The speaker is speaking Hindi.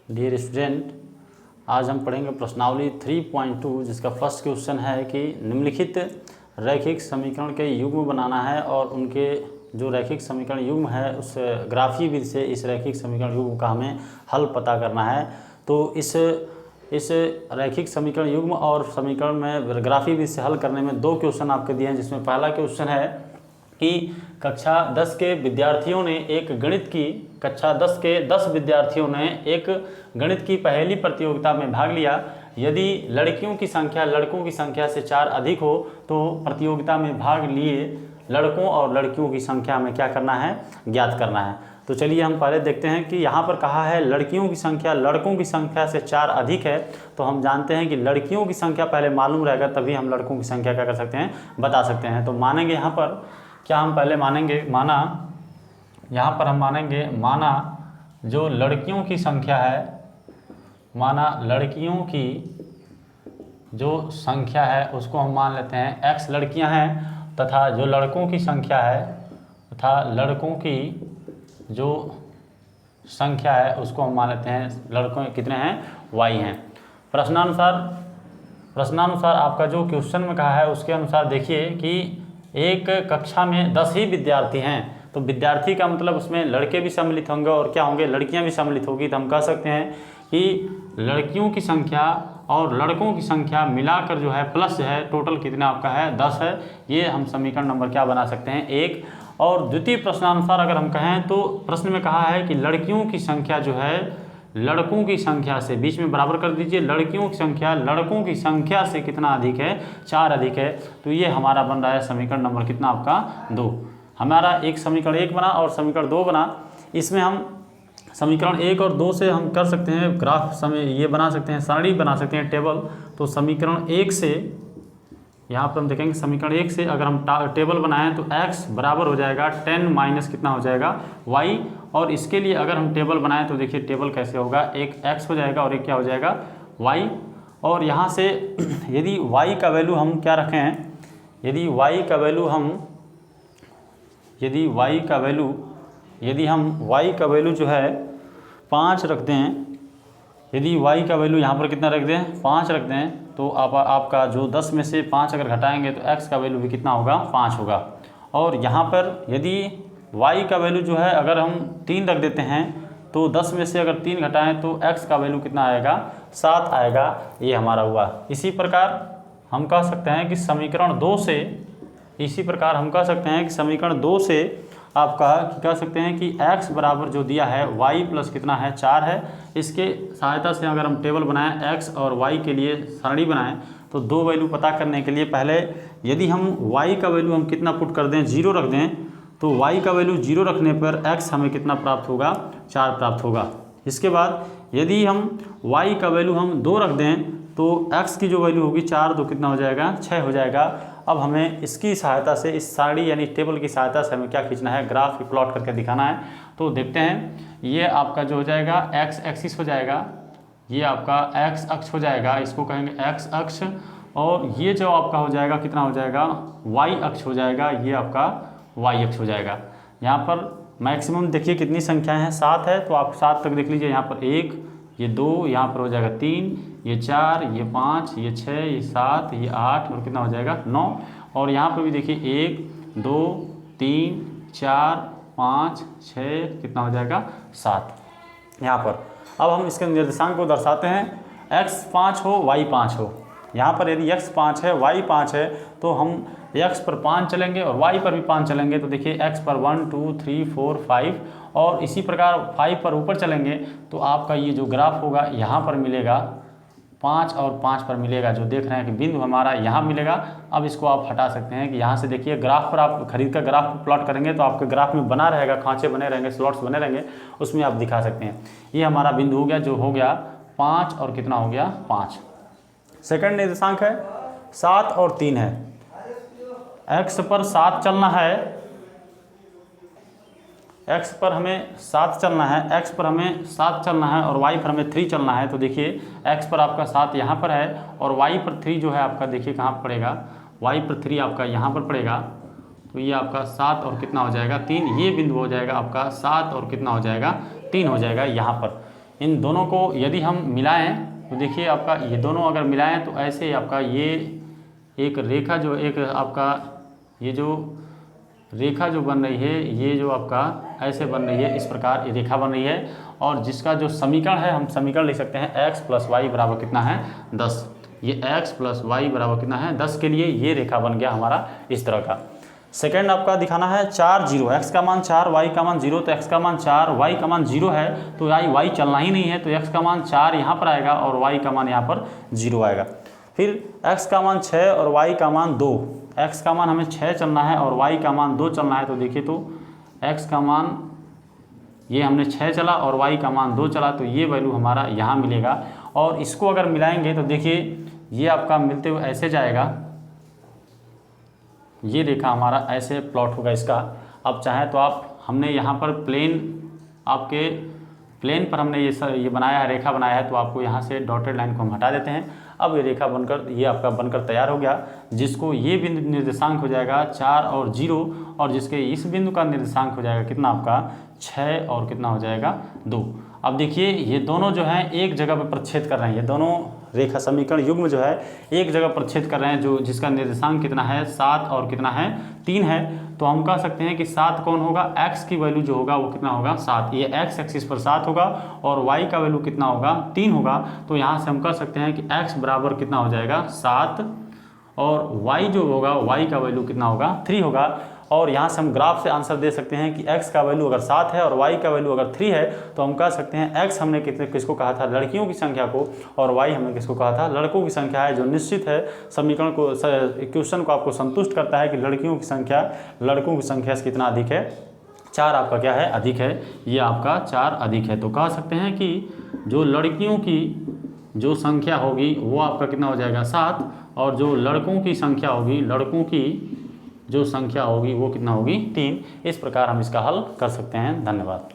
डियर स्टूडेंट, आज हम पढ़ेंगे प्रश्नावली 3.2 जिसका फर्स्ट क्वेश्चन है कि निम्नलिखित रैखिक समीकरण के युग्म बनाना है और उनके जो रैखिक समीकरण युग्म है उस ग्राफीय विधि से इस रैखिक समीकरण युग्म का हमें हल पता करना है। तो इस रैखिक समीकरण युग्म और समीकरण में ग्राफीय विधि से हल करने में दो क्वेश्चन आपके दिए हैं, जिसमें पहला क्वेश्चन है कि कक्षा 10 के विद्यार्थियों ने कक्षा 10 के 10 विद्यार्थियों ने एक गणित की पहेली प्रतियोगिता में भाग लिया। यदि लड़कियों की संख्या लड़कों की संख्या से 4 अधिक हो तो प्रतियोगिता में भाग लिए लड़कों और लड़कियों की संख्या में क्या करना है, ज्ञात करना है। तो चलिए हम पहले देखते हैं कि यहाँ पर कहा है लड़कियों की संख्या लड़कों की संख्या से 4 अधिक है। तो हम जानते हैं कि लड़कियों की संख्या पहले मालूम रहेगा, तभी हम लड़कों की संख्या क्या कर सकते हैं, बता सकते हैं। तो मानेंगे यहाँ पर क्या हम पहले मानेंगे, यहाँ पर हम मानेंगे जो लड़कियों की संख्या है, लड़कियों की जो संख्या है उसको हम मान लेते हैं x लड़कियां हैं, तथा जो लड़कों की संख्या है लड़कों की जो संख्या है उसको हम मान लेते हैं लड़कों कितने हैं, y हैं। प्रश्नानुसार आपका जो क्वेश्चन में कहा है उसके अनुसार देखिए कि एक कक्षा में 10 ही विद्यार्थी हैं। तो विद्यार्थी का मतलब उसमें लड़के भी सम्मिलित होंगे और क्या होंगे, लड़कियां भी सम्मिलित होगी। तो हम कह सकते हैं कि लड़कियों की संख्या और लड़कों की संख्या मिलाकर जो है प्लस जो है टोटल कितना आपका है, 10 है। ये हम समीकरण नंबर क्या बना सकते हैं, 1। और द्वितीय प्रश्नानुसार अगर हम कहें तो प्रश्न में कहा है कि लड़कियों की संख्या जो है लड़कों की संख्या से बीच में बराबर कर दीजिए। लड़कियों की संख्या लड़कों की संख्या से कितना अधिक है, 4 अधिक है। तो ये हमारा बन रहा है समीकरण नंबर कितना आपका, 2। हमारा एक समीकरण 1 बना और समीकरण 2 बना। इसमें हम समीकरण 1 और 2 से हम कर सकते हैं ग्राफ ये बना सकते हैं, सारणी बना सकते हैं, टेबल। तो समीकरण 1 से यहाँ पर हम देखेंगे समीकरण 1 से अगर हम टेबल बनाएं तो x बराबर हो जाएगा 10 माइनस कितना हो जाएगा, y। और इसके लिए अगर हम टेबल बनाएं तो देखिए टेबल कैसे होगा, एक x हो जाएगा और एक क्या हो जाएगा, y। और यहाँ से यदि y का वैल्यू हम क्या रखें, यदि y का वैल्यू जो है 5 रख दें, यदि y का वैल्यू यहाँ पर कितना रख दें, 5 रख दें, तो आपका जो 10 में से 5 अगर घटाएंगे तो x का वैल्यू भी कितना होगा, 5 होगा। और यहाँ पर यदि y का वैल्यू जो है अगर हम 3 रख देते हैं तो 10 में से अगर 3 घटाएं तो x का वैल्यू कितना आएगा, 7 आएगा। ये हमारा हुआ। इसी प्रकार हम कह सकते हैं कि समीकरण 2 से आप कह सकते हैं कि x बराबर जो दिया है y प्लस कितना है, 4 है। इसके सहायता से अगर हम टेबल बनाएं x और y के लिए सारणी बनाएं तो 2 वैल्यू पता करने के लिए पहले यदि हम y का वैल्यू हम कितना पुट कर दें, 0 रख दें, तो y का वैल्यू 0 रखने पर x हमें कितना प्राप्त होगा, 4 प्राप्त होगा। इसके बाद यदि हम y का वैल्यू हम 2 रख दें तो x की जो वैल्यू होगी 4, तो कितना हो जाएगा, 6 हो जाएगा। अब हमें इसकी सहायता से इस सारणी यानी टेबल की सहायता से हमें क्या खींचना है, ग्राफ की प्लॉट करके दिखाना है। तो देखते हैं, ये आपका जो हो जाएगा x एक्सिस हो जाएगा, ये आपका x अक्ष हो जाएगा, इसको कहेंगे x अक्ष। और ये जो आपका हो जाएगा कितना हो जाएगा, y अक्ष हो जाएगा, ये आपका y अक्ष हो जाएगा। यहाँ पर मैक्सिमम देखिए कितनी संख्याएं हैं, 7 है। तो आप 7 तक देख लीजिए, यहाँ पर 1, ये 2, यहाँ पर हो जाएगा 3, ये 4, ये 5, ये 6, ये 7, ये 8 और कितना हो जाएगा, 9। और यहाँ पर भी देखिए 1, 2, 3, 4, 5, 6, कितना हो जाएगा, 7 यहाँ पर। अब हम इसके निर्देशांक को दर्शाते हैं, x 5 हो y 5 हो। यहाँ पर यदि x 5 है y 5 है तो हम x पर 5 चलेंगे और y पर भी 5 चलेंगे। तो देखिए x पर 1 2 3 4 5 और इसी प्रकार 5 पर ऊपर चलेंगे तो आपका ये जो ग्राफ होगा यहाँ पर मिलेगा, 5 और 5 पर मिलेगा। जो देख रहे हैं कि बिंदु हमारा यहाँ मिलेगा। अब इसको आप हटा सकते हैं कि यहाँ से देखिए ग्राफ पर आप खरीद कर ग्राफ प्लॉट करेंगे तो आपके ग्राफ में बना रहेगा, खांचे बने रहेंगे, स्लॉट्स बने रहेंगे, उसमें आप दिखा सकते हैं। ये हमारा बिंदु हो गया, जो हो गया 5 और कितना हो गया, 5। सेकंड निर्देशांक है 7 और 3 है। x पर 7 चलना है, x पर हमें 7 चलना है और y पर हमें 3 चलना है। तो देखिए x पर आपका 7 यहाँ पर है और y पर 3 जो है आपका देखिए कहाँ पर पड़ेगा, y पर 3 आपका यहाँ पर पड़ेगा। तो ये आपका 7 और कितना हो जाएगा, 3। ये बिंदु हो जाएगा आपका 7 और कितना हो जाएगा, 3 हो जाएगा यहाँ पर। इन दोनों को यदि हम मिलाएं तो देखिए आपका ये दोनों अगर मिलाएं तो ऐसे आपका ये एक रेखा जो एक आपका ये जो रेखा जो बन रही है, ये जो आपका ऐसे बन रही है, इस प्रकार ये रेखा बन रही है। और जिसका जो समीकरण है, हम समीकरण लिख सकते हैं x + y बराबर कितना है 10। ये x + y बराबर कितना है 10 के लिए ये रेखा बन गया हमारा इस तरह का। सेकंड आपका दिखाना है 4 0, x का मान 4 y का मान 0। तो x का मान 4 y का मान 0 है तो y चलना ही नहीं है, तो x का मान 4 यहाँ पर आएगा और y का मान यहाँ पर 0 आएगा। फिर x का मान 6 और y का मान 2। x का मान हमें 6 चलना है और y का मान 2 चलना है। तो देखिए तो x का मान ये हमने 6 चला और y का मान 2 चला, तो ये वैल्यू हमारा यहाँ मिलेगा। और इसको अगर मिलाएंगे तो देखिए ये आपका मिलते हुए ऐसे जाएगा, ये रेखा हमारा ऐसे प्लॉट होगा इसका। अब चाहे तो आप हमने यहाँ पर आपके प्लेन पर हमने ये बनाया है, रेखा बनाया है, तो आपको यहाँ से डॉटेड लाइन को हम हटा देते हैं। अब ये रेखा बनकर ये आपका बनकर तैयार हो गया, जिसको ये बिंदु निर्देशांक हो जाएगा 4 और 0, और जिसके इस बिंदु का निर्देशांक हो जाएगा कितना आपका 6 और कितना हो जाएगा 2। अब देखिए ये दोनों जो हैं एक जगह पर प्रच्छेद कर रहे हैं, ये दोनों रेखा समीकरण युग्म जो है एक जगह प्रच्छेद कर रहे हैं, जो जिसका निर्देशांक कितना है 7 और कितना है 3 है। तो हम कह सकते हैं कि 7 कौन होगा, x की वैल्यू जो होगा वो कितना होगा 7, ये x एक्सिस पर 7 होगा और y का वैल्यू कितना होगा 3 होगा। तो यहाँ से हम कह सकते हैं कि x बराबर कितना हो जाएगा 7 और y जो होगा y का वैल्यू कितना होगा 3 होगा। और यहाँ से हम ग्राफ से आंसर दे सकते हैं कि x का वैल्यू अगर 7 है और y का वैल्यू अगर 3 है, तो हम कह सकते हैं x हमने किसको कहा था लड़कियों की संख्या को, और y हमने किसको कहा था लड़कों की संख्या है, जो निश्चित है समीकरण को क्वेश्चन को आपको संतुष्ट करता है कि लड़कियों की संख्या लड़कों की संख्या से कितना अधिक है, 4 आपका क्या है अधिक है, ये आपका 4 अधिक है। तो कह सकते हैं कि जो लड़कियों की जो संख्या होगी वो आपका कितना हो जाएगा 7, और जो लड़कों की संख्या होगी लड़कों की जो संख्या होगी वो कितना होगी 3। इस प्रकार हम इसका हल कर सकते हैं। धन्यवाद।